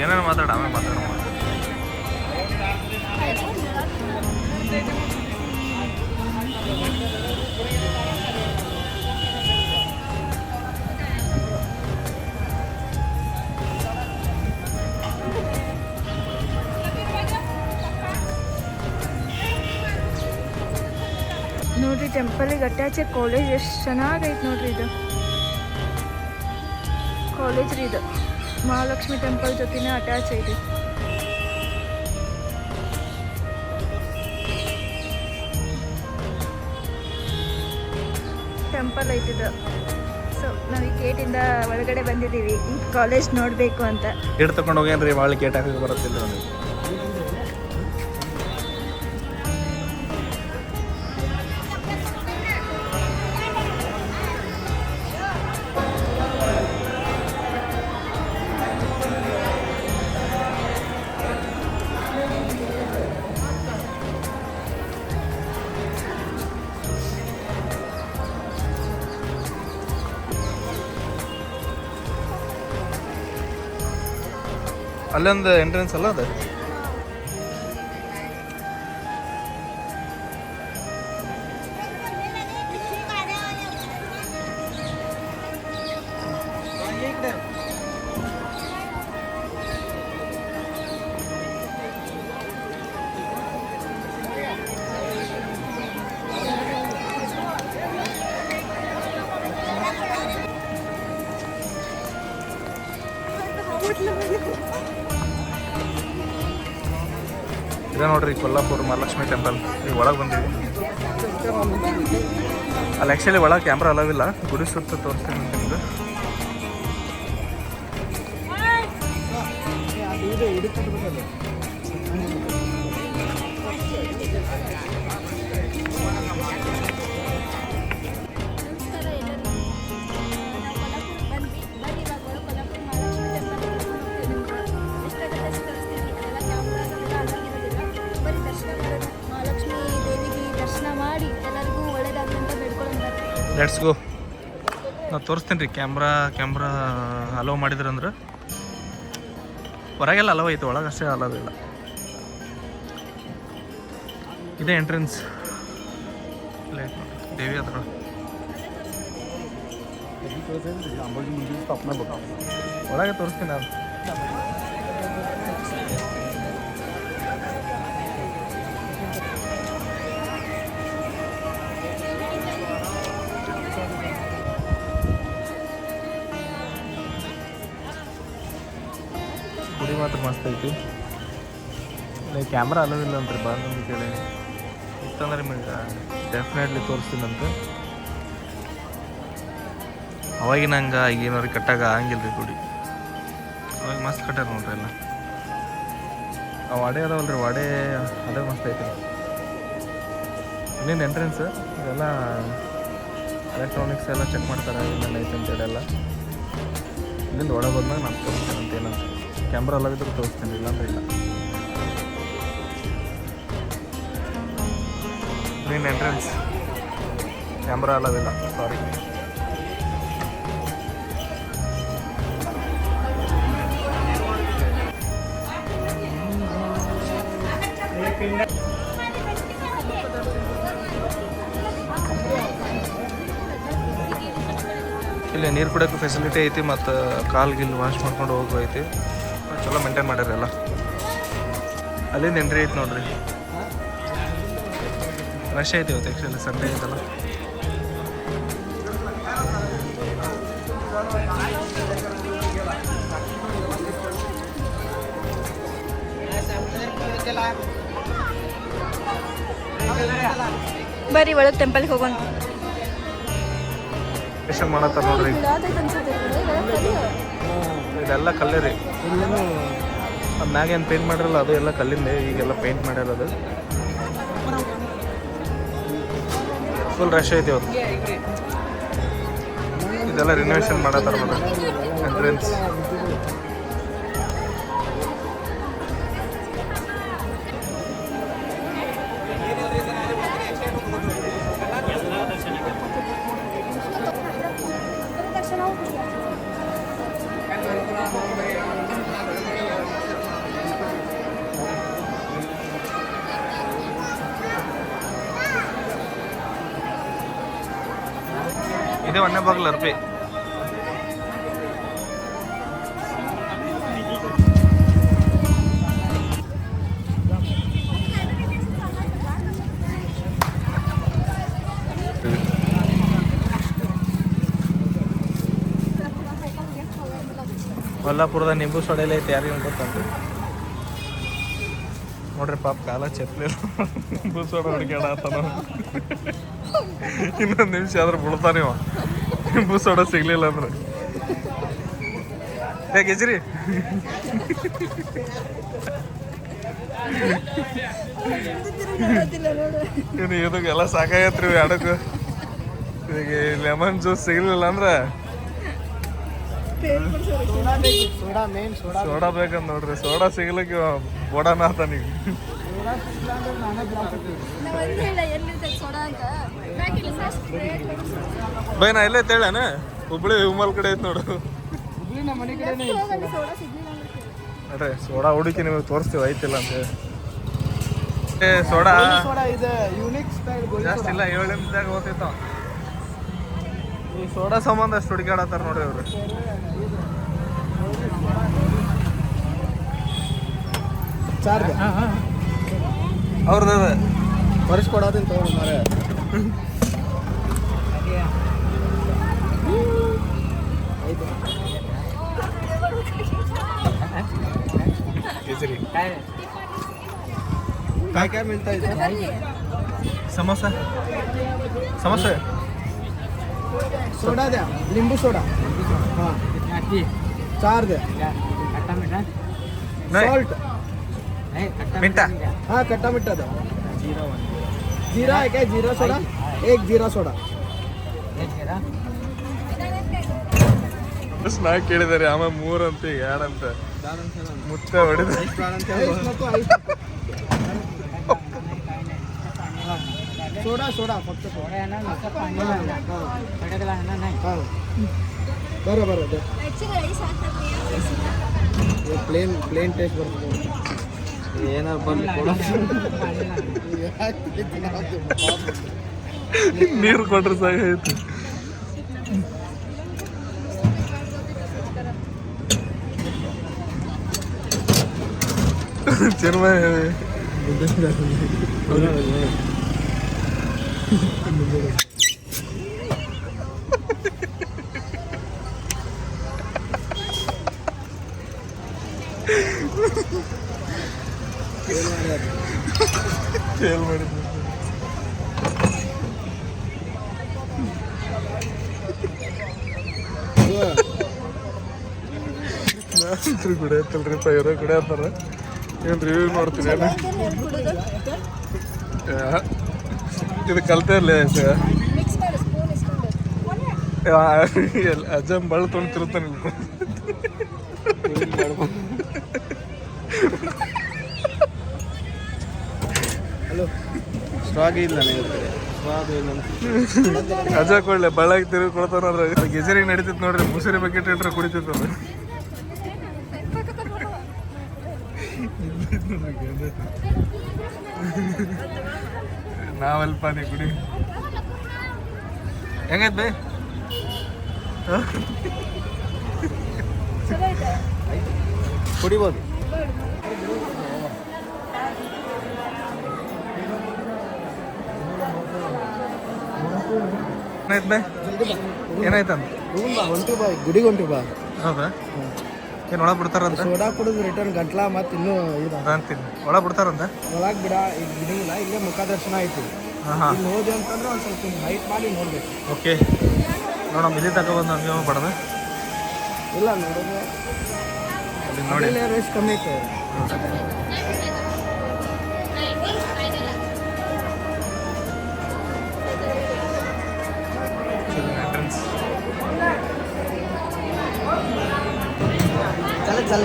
ಏನೇನು ಮಾತಾಡ ಆಮೇಲೆ ಮಾತಾಡೋಣ. ನೋಡ್ರಿ ಟೆಂಪಲಿಗೆ ಅಟ್ಯಾಚ್ ಕಾಲೇಜ್ ಎಷ್ಟು ಚೆನ್ನಾಗೈತೆ ನೋಡ್ರಿ. ಇದು ಕಾಲೇಜ್ ರೀ, ಇದು ಮಹಾಲಕ್ಷ್ಮಿ ಟೆಂಪಲ್ ಜೊತೆನೇ ಅಟ್ಯಾಚ್ ಐತಿ. ಟೆಂಪಲ್ ಐತಿದು. ಸೊ ನಾವು ಈ ಗೇಟಿಂದ ಒಳಗಡೆ ಬಂದಿದ್ದೀವಿ, ಈ ಕಾಲೇಜ್ ನೋಡಬೇಕು ಅಂತ. ಗೇಟ್ ತಗೊಂಡು ಹೋಗ್ಯಾನ್ರಿ, ಭಾಳ ಗೇಟ್ ಹಾಕಕ್ಕೆ ಬರುತ್ತಿಲ್ಲ ನನಗೆ. ಅಲ್ಲೊಂದು ಎಂಟ್ರೆನ್ಸ್ ಅಲ್ಲ ಅದು. ಇದೆ ನೋಡ್ರಿ ಕೊಲ್ಲಾಪುರ ಮಹಾಲಕ್ಷ್ಮಿ ಟೆಂಪಲ್. ಈಗ ಒಳಗೆ ಬಂದಿವಿ. ಅಲ್ಲಿ ಆ್ಯಕ್ಚುಲಿ ಒಳಗೆ ಕ್ಯಾಮ್ರಾ ಅಲವಿಲ್ಲ, ಗುಡಿ ಸುತ್ತ ತೋರಿಸ್ತೀನಿ ನಿಮ್ಗೆ. Let's go. ನಾವು ತೋರಿಸ್ತೀನಿ ರೀ. ಕ್ಯಾಮ್ರಾ ಅಲೋ ಮಾಡಿದ್ರಂದ್ರೆ ಹೊರಗೆಲ್ಲ ಅಲೋ ಐತೆ, ಒಳಗೆ ಅಷ್ಟೇ ಅಲೋವಿಲ್ಲ. ಇದೇ ಎಂಟ್ರೆನ್ಸ್. ಲೈಟ್ ನೋಡಿ, ದೇವಿ ಹತ್ರ ಒಳಗೆ ತೋರಿಸ್ತೀನಿ ಅದು. ಗುಡಿ ಮಾತ್ರ ಮಸ್ತ್ ಐತಿ. ಲೈಕ್ ಕ್ಯಾಮ್ರಾ ಅಲೋವಿಲ್ಲ ಅಂತ್ರಿ, ಬಂದು ಕೇಳಿ ಇತ್ತಂದ್ರೆ ನಿಮಗೆ ಡೆಫಿನೆಟ್ಲಿ ತೋರಿಸ್ತೀನಂತ. ಅವಾಗಿನ ಹಂಗೆ ಏನಾರು ಕಟ್ಟಾಗ ಆಗಂಗಿಲ್ಲ ರೀ ಗುಡಿ. ಅವಾಗ ಮಸ್ತ್ ಕಟ್ಟಾರ ನೋಡ್ರಿ ಎಲ್ಲ. ಆ ವಾಡೆ ಅದಾವಲ್ರಿ, ವಾಡೆ ಅದೇ ಮಸ್ತ್ ಐತಿ. ಇನ್ನೇನು ಎಂಟ್ರೆನ್ಸ್ ಇದೆಲ್ಲ ಎಲೆಕ್ಟ್ರಾನಿಕ್ಸ್ ಎಲ್ಲ ಚೆಕ್ ಮಾಡ್ತಾರೆ, ಏನೇನು ಐತೆ ಅಂತೇಳಿ ಎಲ್ಲ. ಇಲ್ಲಿಂದ ಒಳಗೆ ಬಂದಾಗ ನಾನು ತೋರಿಸ್ತೇನೆ ಅಂತ. ಏನಂತ ಕ್ಯಾಮ್ರಾ ಅಲ್ಲಾಗಿದ್ರು ತೋರಿಸ್ತೇನೆ, ಇಲ್ಲಾಂದ್ರೆ ಇಲ್ಲ. ನೀನು ಎಂಟ್ರೆನ್ಸ್ ಕ್ಯಾಮ್ರಾ ಅಲ್ಲವಿಲ್ಲ, ಸಾರಿ. ಇಲ್ಲಿ ನೀರು ಕುಡಿಯೋಕೆ ಫೆಸಿಲಿಟಿ ಐತಿ, ಮತ್ತು ಕಾಲ್ಗಿಲ್ ವಾಶ್ ಮಾಡ್ಕೊಂಡು ಹೋಗೋ ಐತಿ. ಚಲೋ ಮೇಂಟೈನ್ ಮಾಡ್ಯಾರ ಎಲ್ಲ. ಅಲ್ಲಿಂದ ಎಂಟ್ರಿ ಐತಿ ನೋಡ್ರಿ. ರಶ್ ಐತಿ ಇವತ್ತು, ಆ್ಯಕ್ಚುಲಿ ಸಂಡೇ ಐತಲ್ಲ. ಬರ್ರಿ ಒಳಗೆ ಟೆಂಪಲ್ಗೆ ಹೋಗೋಣ. ದರ್ಶನ ಮಾಡತ್ತಾರ ನೋಡ್ರಿ. ಇದೆಲ್ಲ ಕಲ್ಲೇ ರೀ. ಅದು ಮ್ಯಾಗೇನು ಪೇಂಟ್ ಮಾಡಿರಲ್ಲ, ಅದು ಎಲ್ಲ ಕಲ್ಲಿಂದೆ. ಈಗೆಲ್ಲ ಪೇಂಟ್ ಮಾಡಿರೋದು. ಫುಲ್ ರಶ್ ಐತಿ ಇವತ್ತು. ಇದೆಲ್ಲ ರಿನೋವೇಷನ್ ಮಾಡತ್ತಾರ ನೋಡ್ರಿ ಎಂಟ್ರೆನ್ಸ್. ಇದೇ ಒಂದೇ ಬಾಗಿಲು ಅರ್ಪಿ. ಕೊಲ್ಲಾಪುರದ ನಿಂಬು ಸೊಡೆಲ್ಲ ಐತೆ ಯಾರಿಗೂ ಗೊತ್ತಂತ ನೋಡ್ರಿ ಪಾಪ ಕಾಲ ಚಪ್ಪಲಿ ನಿಂಬು ಸೋಡ ಹುಡುಕ್ಯಾಡತ್ತಾನ. ಇನ್ನೊಂದು ನಿಮಿಷ ಆದ್ರೆ ಬಿಡ್ತಾನಿವ ನಿಂಬು ಸೋಡ ಸಿಗ್ಲಿಲ್ಲ ಅಂದ್ರೆ. ಹೇಗಿದ್ರಿ ಇದಕ್ಕೆಲ್ಲ ಸಾಕಾಗತ್ರಿ ಅಡಕು. ಈಗ ಲೆಮನ್ ಜ್ಯೂಸ್ ಸಿಗ್ಲಿಲ್ಲ ಅಂದ್ರೆ ಸೋಡಾ ಬೇಕಂತ ನೋಡ್ರಿ. ಸೋಡಾ ಸಿಗ್ಲಿಕ್ಕೆ ಬೋಡಾನ ಆತನೀಗ. ಬೈ ನಾ ಎಲ್ಲೇ ತೇಳನ ಹುಬ್ಳಿ ಹುಮ್ಮಲ್ ಕಡೆ ಐತೆ ನೋಡು. ನೋಡ್ರಿ ಸೋಡಾ ಹುಡುಕಿ ನಿಮಗೆ ತೋರಿಸ್ತೀವಿ ಐತಿಲ್ಲ ಅಂತ ಹೇಳಿ. ಸೋಡಾ ಜಾಸ್ತಿ ಇಲ್ಲ 7 ನಿಮಿಷದಾಗ ಹೋಗ್ತೈತಾವ. ಈ ಸೋಡಾ ಸಂಬಂಧ ಅಷ್ಟು ಹುಡುಕಾಡತ್ತಾರ ನೋಡ್ರಿ ಅವ್ರು. ಅವ್ರದ್ದು ವರ್ಷ ಕೊಡೋದಿಲ್ಲ ತಗೊಂಡು ಮಾರೆ. ಕೇಸರಿ काय काय मिळता इथे? समोसा समोसा सोडा द्या, लिंबू सोडा. हां 4 द्या. सॉल्ट मिंटा हां खट्टा मिठा द्या. जीरा आहे काय? जीरा सोडा 1 जीरा सोडा. ನಾ ಕೇಳಿದಾರೆ ಆಮೇಲೆ 3 ಅಂತ 2 ಅಂತ ಮುತ್ತ ಹೊಡೆದ. सोडा सोडा फक्त सोडा आहे ना. बरं बरं प्लेन प्लेन टेस्ट बरं ಏನಾರು ಬರಲಿ ಕೊಡ. ನೀರು ಕೊಟ್ರೆ ಸಾಕಾಯ್ತು. ಚಿನ್ಮಯ ಫೇಲ್ ಮಾಡಿದ್ದು. ನಾನು ಕುಡಿಯತ್ತಲ್ರಿಪ್ಪ ಇರೋ ಕುಡಿಯತ್ತಾರ. ಏನು ರಿವ್ಯೂ ಮಾಡ್ತೀನಿ ಇದು ಕಲ್ತೇ ಇರಲಿ ಅಜ್ಜಂ ಬಳ್ಳ ತೊಗೊಂಡು ತಿರುತ್ತಾನೆ. ಹಲೋ ಸ್ವಾಗ ಇಲ್ಲ ಸ್ವಾದ ಇಲ್ಲ ಅಜ್ಜ ಕೊಳ್ಳೆ ಬಳ್ಳಾಗಿ ತಿರುಗಿ ಕೊಡ್ತಾನಂದ್ರೆ ಗೆಜರಿಗೆ ನಡೀತಿತ್ತು ನೋಡ್ರಿ. ಮುಸುರಿ ಬಕೆಟ್ ಇಟ್ರೆ ಕುಡಿತಿತ್ತು. ನಾವಲ್ಪ ನೀ ಕುಡಿ ಹೆಂಗೈತ್ ಬೈ? ಕುಡಿಬೋದು. ಏನಾಯ್ತು ಬೈ? ಏನಾಯ್ತಂತ ಹೊಂಟು ಬಾ ಗುಡಿಗೆ ಹೊಂಟು ಬಾ. ಹೌದಾ? ಏನು ಒಳಗೆ ಬಿಡ್ತಾರಂತ? ಸೋಡಾ ಕುಡಿದು ರಿಟರ್ನ್ ಗಂಟ್ಲ ಮತ್ತು ಇನ್ನೂ ಇದು ಅಂತೀನಿ ಒಳಗೆ ಬಿಡ್ತಾರಂತ. ಒಳಗೆ ಬಿಡ ಈಗ ಬಿಡಿಲ್ಲ. ಇಲ್ಲೇ ಮುಖ ದರ್ಶನ ಐತಿ. ಇಲ್ಲಿ ಹೋದೆ ಅಂತಂದ್ರೆ ಒಂದು ಸ್ವಲ್ಪ ಹೈಟ್ ಮಾಡಿ ನೋಡ್ಬೇಕು. ಓಕೆ ನೋಡಮ್ಮ ಇಲ್ಲಿ ತಗೊಬಂದು ಹಂಗೆ ಹೋಗ್ಬಾರ್ದು. ಇಲ್ಲ ನೋಡೋದು ಅಲ್ಲಿ ನೋಡಿ ರೇಸ್ ಕಮ್ಮಿ ಐತೆ. ಎಂಟ್ರೆನ್ಸ್ चल चल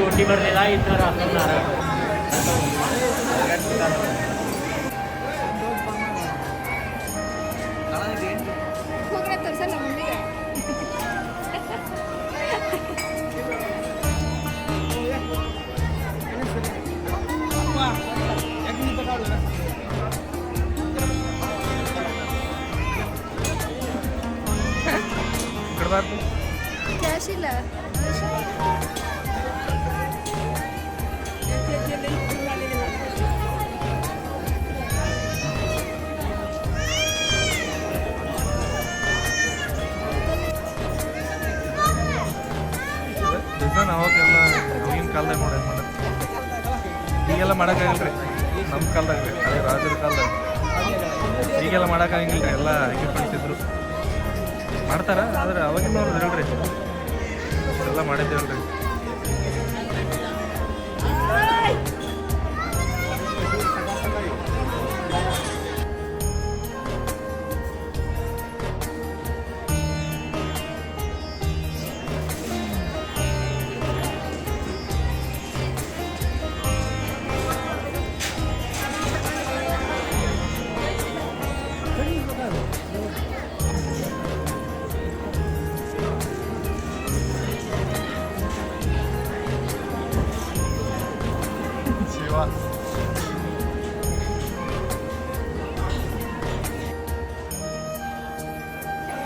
ओटी भरलेला इथं राहणार. ಪಾರ್ಟಿ ಕ್ಯಾಶ್ ಇಲ್ಲ ಡಿಸೈನ್ ಅವಾಗೆಲ್ಲ ಈಗಿನ ಕಾಲದಾಗ ನೋಡಿ ಈಗೆಲ್ಲ ಮಾಡೋಕ್ಕಾಗಲ್ರಿ ನಮ್ಮ ಕಾಲದಾಗ ರೀ ಅದೇ ರಾಜರ ಕಾಲದಾಗ ಈಗೆಲ್ಲ ಮಾಡೋಕ್ಕಾಗಿಲ್ಲ ರೀ ಎಲ್ಲ ಎಕ್ವಿಪ್ಮೆಂಟ್ಸ್ ಇದ್ರು ಮಾಡ್ತಾರ ಆದ್ರೆ ಅವಾಗಿನವ್ರು ಹೇಳ್ರಿ ಎಲ್ಲ ಮಾಡಿದ್ದೇವಲ್ರಿ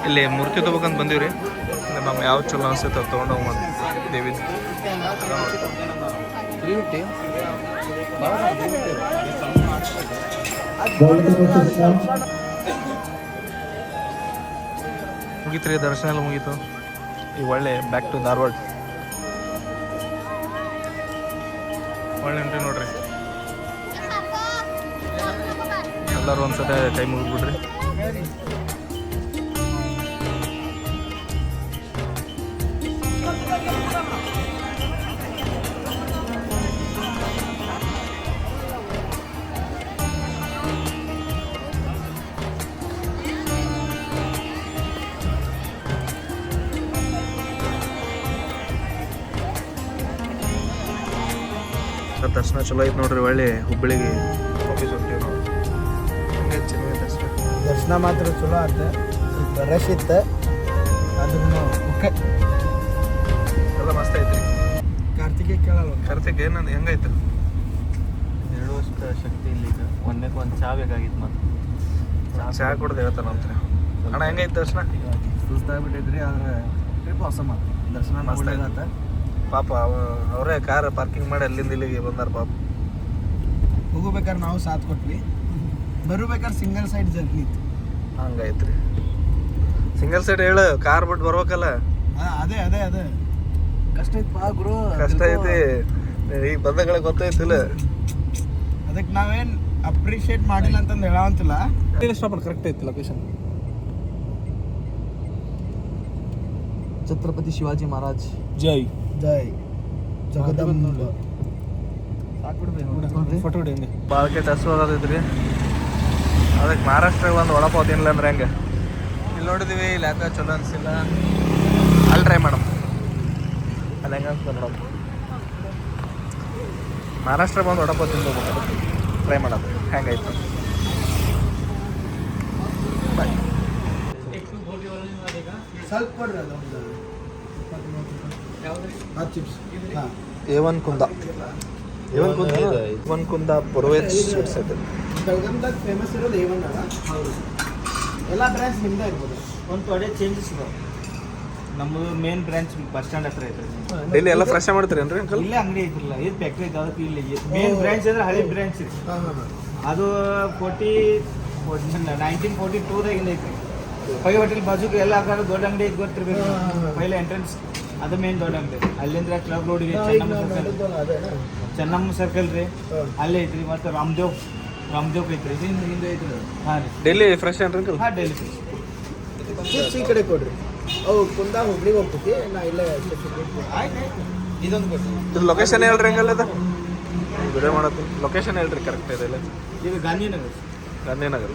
ಇಲ್ಲಿ ಮೂರ್ತಿ ತಗೋಬೇಕಂತ ಬಂದೀವಿ ರೀ ನಮ್ಗೆ ಯಾವ ಚಲೋ ಅನ್ಸುತ್ತೆ ಅದು ತೊಗೊಂಡು ಹೋಗಿ ದೇವಿ ಮುಗೀತು ರೀ ದರ್ಶನ ಎಲ್ಲ ಮುಗೀತು ಈಗ ಒಳ್ಳೆ ಬ್ಯಾಕ್ ಟು ಧಾರವಾಡ ಒಳ್ಳೆ ಉಂಟ್ರಿ ನೋಡ್ರಿ ಎಲ್ಲರೂ ಒಂದ್ಸತಿ ಕೈ ಮುಗಿದ್ಬಿಡ್ರಿ ದರ್ಶನ ಚಲೋ ಐತೆ ನೋಡ್ರಿ ಒಳ್ಳೆ ಹುಬ್ಬಳ್ಳಿಗೆ ವಾಪಸ್ ಹೋಗ್ತೀವಿ ನಾವು ಚೆನ್ನಾಗಿ ದರ್ಶನ ಮಾತ್ರ ಚಲೋ ಆತ ಸ್ವಲ್ಪ ರಶ್ ಇತ್ತು ಆದ್ರೂ ಓಕೆ ಎಲ್ಲ ಮಸ್ತ್ ಐತ್ರಿ ಕಾರ್ತಿಕೇ ಕೇಳಲ್ಲ ಕಾರ್ತಿಕ್ ಏನಂದ್ ಹೆಂಗೈತೆ 2 ವರ್ಷ ಶಕ್ತಿ ಇಲ್ಲ ಈಗ ಒಂದು ಚಾ ಬೇಕಾಗಿತ್ತು ಮತ್ತೆ ಚಹಾ ಕುಡ್ದು ಹೇಳ್ತಾನ ಅಂತ್ರಿ ಅಣ್ಣ ಹೆಂಗೈತೆ ದರ್ಶನ ಸುಸ್ತಾಗ್ಬಿಟ್ಟೈತ್ರಿ ಆದ್ರೆ ಟ್ರಿಪ್ ಅವಸಮ ದರ್ಶನ ಮಸ್ತ್ ಮಸ್ತ್ ಆಯ್ತು. ಆತ ಪಾಪ ಅವರೇ ಕಾರ್ ಪಾರ್ಕಿಂಗ್ ಮಾಡಿ ಅಲ್ಲಿಂದ ಇಲ್ಲಿಗೆ ಬಂದಾರ ಪಾಪ ಹೋಗ್ಬೇಕಾದ್ರೆ ನಾವು ಸಾಥ್ ಕೊಟ್ವಿ ಬರಬೇಕಾದ್ರೆ ಸಿಂಗಲ್ ಸೈಡ್ ಜರ್ನಿ ಇತ್ತು ಹಂಗೈತ್ರಿ ಸಿಂಗಲ್ ಸೈಡ್ ಹೇಳು ಕಾರ್ ಬಿಟ್ಟು ಬರ್ಬೇಕಲ್ಲ ಅದೇ ಅದೇ ಅದೇ ಕಷ್ಟ ಐತ್ ಪಾ ಗುರು ಕಷ್ಟ ಐತಿ ಈಗ ಬಂದಗಳ ಗೊತ್ತೈತಿಲ್ಲ ಅದಕ್ಕೆ ನಾವೇನ್ ಅಪ್ರಿಶಿಯೇಟ್ ಮಾಡಿಲ್ಲ ಅಂತಂದು ಹೇಳಂತಿಲ್ಲ ಕರೆಕ್ಟ್ ಐತಿ ಲೊಕೇಶನ್ ಛತ್ರಪತಿ ಶಿವಾಜಿ ಮಹಾರಾಜ್ ಜೈ ಜೈ ಜಗದಂಬ ಫೋಟೋ ಹೊಡಿ ಬಾಳ್ಕೆ ಟಸ್ ಹೋಗೋದೈತ್ರಿ ಅದಕ್ಕೆ ಮಹಾರಾಷ್ಟ್ರಕ್ಕೆ ಒಂದು ವಡಪಾವ್ ತಿನ್ಲ ಅಂದ್ರೆ ಹೆಂಗೆ ಇಲ್ಲಿ ನೋಡಿದ್ವಿ ಇಲ್ಲಿ ಯಾಕೆ ಚಲೋ ಅನಿಸಿಲ್ಲ ಅಲ್ಲಿ ಟ್ರೈ ಮಾಡಮ್ ಅಲ್ಲಿ ಹೆಂಗೆ ಅನ್ಸ್ತು ನೋಡಮ್ ಮಹಾರಾಷ್ಟ್ರ ಬಂದು ವಡಪಾವ್ ತಿಂದು ಟ್ರೈ ಮಾಡೋದು ಹೆಂಗಾಯ್ತು ಬಾಯ್ ಸ್ವಲ್ಪ ಕೊಡ್ರಿ ಅದು ಚಿಪ್ಸ್ ಹಾಂ ಏವನ್ ಕುಂದ ಏವನ್ ಕುಂದ ಪುರ್ವೇಜ್ ಸ್ವೀಟ್ಸ್ ಐತೆ ಬೆಳಗಾಂದಾಗ ಫೇಮಸ್ ಇರೋದು ಏವನ್ ಅಲ್ಲ ಎಲ್ಲ ಬ್ರಾಂಚ್ ನಿಮ್ದೇ ಇರ್ಬೋದು ಒಂದು ಥೋಡೆ ಚೇಂಜಸ್ ಇದಾವೆ ನಮ್ಮದು ಮೇನ್ ಬ್ರಾಂಚ್ ಬಸ್ ಸ್ಟ್ಯಾಂಡ್ ಹತ್ರ ಐತೆ ಡೈಲಿ ಎಲ್ಲ ಫ್ರೆಶ್ ಮಾಡ್ತೀರಿ ಏನ್ರಿ ಅಂಕಲ್ ಇಲ್ಲೇ ಅಂಗಡಿ ಐತಿಲ್ಲ ಇದು ಫ್ಯಾಕ್ಟ್ರಿ ಐತೆ ಅದಕ್ಕೆ ಇಲ್ಲಿ ಮೇನ್ ಬ್ರಾಂಚ್ ಅಂದ್ರೆ ಹಳೆ ಬ್ರಾಂಚ್ ಇದೆ ಹಾಂ ಹಾಂ ಅದು 1942ದಾಗಿಂದ ಐತಿ ಪೈ ಹೋಟೆಲ್ ಬಾಜುಗೆ ಎಲ್ಲ ಹಾಕೋದು ದೊಡ್ಡ ಅಂಗಡಿ ಐತೆ ಗೊತ್ತಿರ್ಬೇಕು ಪೈಲೆ ಎಂಟ್ರೆನ್ಸ್ ಅದು ಮೇನ್ ದೊಡ್ಡ ಅಂಗಡಿ ಅಲ್ಲಿಂದ ಕ್ಲಬ್ ರೋಡಿಗೆ ಚೆನ್ನಮ್ಮ ಸರ್ಕಲ್ ರೀ ಅಲ್ಲೇ ಐತ್ರಿ ಮತ್ತು ರಾಮದೇವ್ ಐತ್ರಿ ಹಿಂದೆ ಐತ್ರಿ ಹಾಂ ರೀ ಡೈಲಿ ಫ್ರೆಶ್ ಏನ್ರಿ ಅಂಕಲ್ ಹಾಂ ಡೈಲಿ ಚಿಪ್ಸ್ ಈ ಕಡೆ ಕೊಡ್ರಿ ಅವು ಕುಂದ ಹುಬ್ಳಿಗೆ ಹೋಗ್ತೈತಿ ನಾ ಇಲ್ಲೇ ಆಯ್ತು ಇದೊಂದು ಕೊಟ್ಟು ಇದು ಲೊಕೇಶನ್ ಹೇಳ್ರಿ ಹೆಂಗಲ್ಲ ಅದು ವಿಡಿಯೋ ಮಾಡೋದು ಲೊಕೇಶನ್ ಹೇಳ್ರಿ ಕರೆಕ್ಟ್ ಇದೆ ಇಲ್ಲ ಇದು ಗಾಂಧಿನಗರ್ ಗಾಂಧಿನಗರ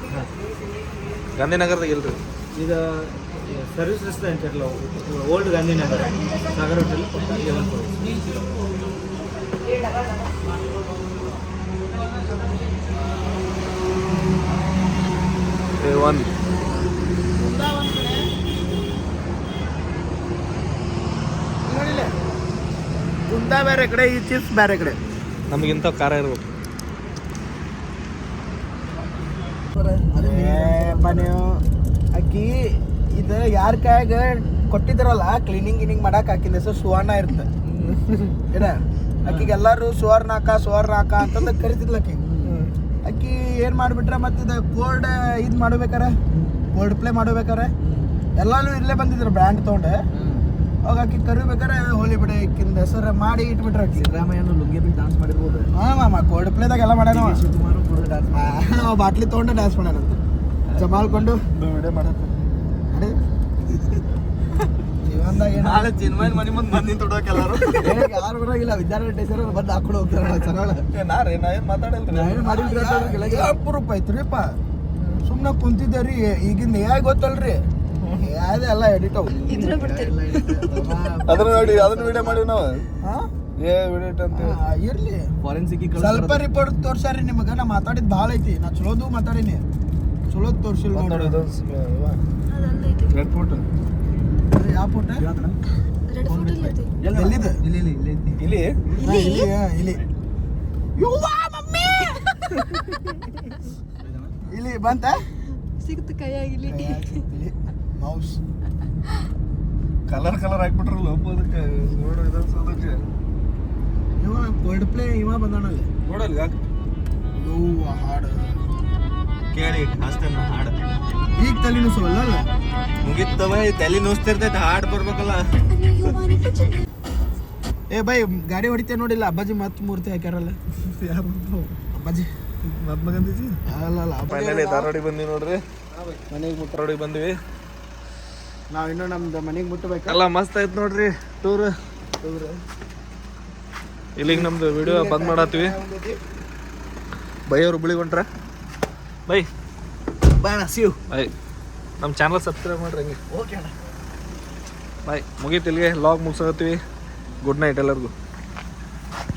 ಗಾಂಧಿನಗರದಾಗ ಇಲ್ರಿ ಇದು ಸರ್ವಿಸ್ ರಸ್ತೆ ಅಂತಾರಲ್ಲ old Gandhinagar Sagar hotel one ನೋಡಿಲ್ಲ ಕುಂದ ಬೇರೆ ಕಡೆ ಈ ಚಿಪ್ಸ್ ಬೇರೆ ಕಡೆ ನಮಗಿಂತ ಖಾರ ಇರ್ಬೇಕು ನೀವು ಅಕ್ಕಿ ಇದು ಯಾರ ಕೈಯಾಗ ಕೊಟ್ಟಿದ್ರಲ್ಲ ಕ್ಲೀನಿಂಗ್ ಗಿನಿಂಗ್ ಮಾಡಕ್ ಆಕಿನ ಹೆಸರು ಸುವರ್ಣ ಇರುತ್ತೆ ಏನ ಆಕಿಗೆ ಎಲ್ಲಾರು ಸುವರ್ಣ ಅಕ್ಕ ಅಂತಂದ ಕರಿತಿದ್ಲ ಆಕಿ ಏನ್ ಮಾಡ್ಬಿಟ್ರ ಮತ್ತಿದ ಕೋಲ್ಡ್ ಇದ್ ಮಾಡ್ಬೇಕಾರ ಕೋಲ್ಡ್ ಪ್ಲೇ ಮಾಡ್ಬೇಕಾರೆ ಎಲ್ಲಾನು ಇಲ್ಲೇ ಬಂದಿದ್ರು ಬ್ರ್ಯಾಂಡ್ ತಗೊಂಡೆ ಅವಾಗ ಆಕಿ ಕರಿಬೇಕಾರೆ ಹೋಲಿ ಬಿಡ ಈಕಿಂದ ಹೆಸರು ಮಾಡಿ ಇಟ್ಬಿಟ್ರ ಆಕಿ ಸಿದ್ದರಾಮಯ್ಯನು ಲುಂಗಿ ಬಿಟ್ಟು ಡಾನ್ಸ್ ಮಾಡಿರ್ಬೋದು. ಹಾ ಮಾಮ ಕೋಲ್ಡ್ ಪ್ಲೇದಾಗ ಎಲ್ಲ ಮಾಡ್ಯಾನ ಶಿವಕುಮಾರ್ ಕೂಡ ಡಾನ್ಸ್ ಬಾಟ್ಲಿ ತಗೊಂಡೆ ಡ್ಯಾನ್ಸ್ ಮಾಡ್ಯಾನಂತ ಜಮಾಲ್ಕೊಂಡು ವಿಡಿಯೋ ಮಾಡತ್ತ ಜೀವನದಾಗ ನಾಳೆ ಚಿನ್ಮಯನ್ ಮನೆ ಮುಂದೆ ಬಂದು ನಿಂತು ಎಲ್ಲಾರು ಯಾರು ಬರೋಗಿಲ್ಲ ವಿದ್ಯಾರ್ಥಿ ಹೆಸರು ಬಂದು ಹಾಕೊಂಡು ಹೋಗ್ತಾರೆ ಚೆನ್ನಾಗ ನಾ ಏನ್ ಮಾತಾಡಲ್ರಿ ಅಪರೂಪ ಐತ್ರಿಪ್ಪ ಸುಮ್ಮನೆ ಕುಂತಿದ್ದೇವ್ರಿ ಈಗಿನ ಯಾಕೆ ಗೊತ್ತಲ್ರಿ ಯಾವ್ದು ಎಲ್ಲ ಎಡಿಟ್ ಅವು ಅದನ್ನ ನೋಡಿ ಅದನ್ನ ವಿಡಿಯೋ ಮಾಡಿವಿ ನಾವು ಇರ್ಲಿ ಫಾರೆನ್ಸಿಕ್ ಸ್ವಲ್ಪ ರಿಪೋರ್ಟ್ ತೋರ್ಸಾರಿ ನಿಮಗ ನಾ ಮಾತಾಡಿದ್ ಭಾಳ ಐತಿ ನಾ ಚಲೋದು ಮಾತಾಡೀನಿ ಚಲೋ ತೋರ್ಸಿಲ್ಲ ರೆಡ್ ಫೋಟೋ ಯಾವ ಫೋಟೋ ರೆಡ್ ಫೋಟೋ ಎಲ್ಲಿದೆ ಇಲ್ಲಿ ಇಲ್ಲಿ ಇಲ್ಲಿ ಬಂತ ಸಿಗುತ್ತೆ ಕೈಯಾಗಿಲಿ ಮೌಸ್ ಕಲರ್ ಹಾಕ್ಬಿಟ್ರಲ್ಲ ಅದಕ್ಕೆ ನೋಡು ಇದಕ್ಕೆ ಇವ ಕೋಲ್ಡ್ ಪ್ಲೇ ಇವ ಬಂದಾನಲ್ಲಿ ನೋಡಲ್ಲ ಯಾಕೆ ಇವ ಹಾಡು ಕೇಳಿ ಅಷ್ಟನ್ನ ಹಾಡು ಈಗ ತಲೆ ನುಸವಲ್ಲ ಮುಗಿತವ ತಲೆ ನುಸ್ತಿರ್ತೈತೆ ಹಾಡು ಬರ್ಬೇಕಲ್ಲ ಏ ಬೈ ಗಾಡಿ ಹೊಡಿತೇ ನೋಡಿಲ್ಲ ಅಪ್ಪಾಜಿ ಮತ್ ಮೂರ್ತಿ ಹಾಕ್ಯಾರಲ್ಲ ಯಾರು ಅಪ್ಪಾಜಿ ಮಹಾತ್ಮ ಗಾಂಧೀಜಿ ಅಲ್ಲ ಫೈನಲಿ ಧಾರವಾಡಿ ಬಂದಿವಿ ನೋಡ್ರಿ ಮನೆಗೆ ಧಾರವಾಡಿ ಬಂದಿವಿ ನಾವ್ ಇನ್ನೂ ನಮ್ದು ಮನೆಗೆ ಮುಟ್ಟಬೇಕು ಎಲ್ಲ ಮಸ್ತ್ ಐತ್ ನೋಡ್ರಿ ಟೂರ್ ಇಲ್ಲಿಗೆ ನಮ್ದು ವಿಡಿಯೋ ಬಂದ್ ಮಾಡತ್ತೀವಿ ಬೈ ಅವ್ರು ಹುಬ್ಳಿಗೆ ಹೊಂಟ್ರ ಬೈ ಬಾಣ ಸಿವ್ ಬೈ ನಮ್ಮ ಚಾನಲ್ ಸಬ್ಸ್ಕ್ರೈಬ್ ಮಾಡ್ರಿ ಹಂಗೆ ಓಕೆ ಅಣ್ಣ ಬಾಯ್ ಮುಗೀತು ಇಲ್ಲಿಗೆ ಲಾಗ್ ಮುಗಿಸತ್ತೀವಿ ಗುಡ್ ನೈಟ್ ಎಲ್ಲರಿಗೂ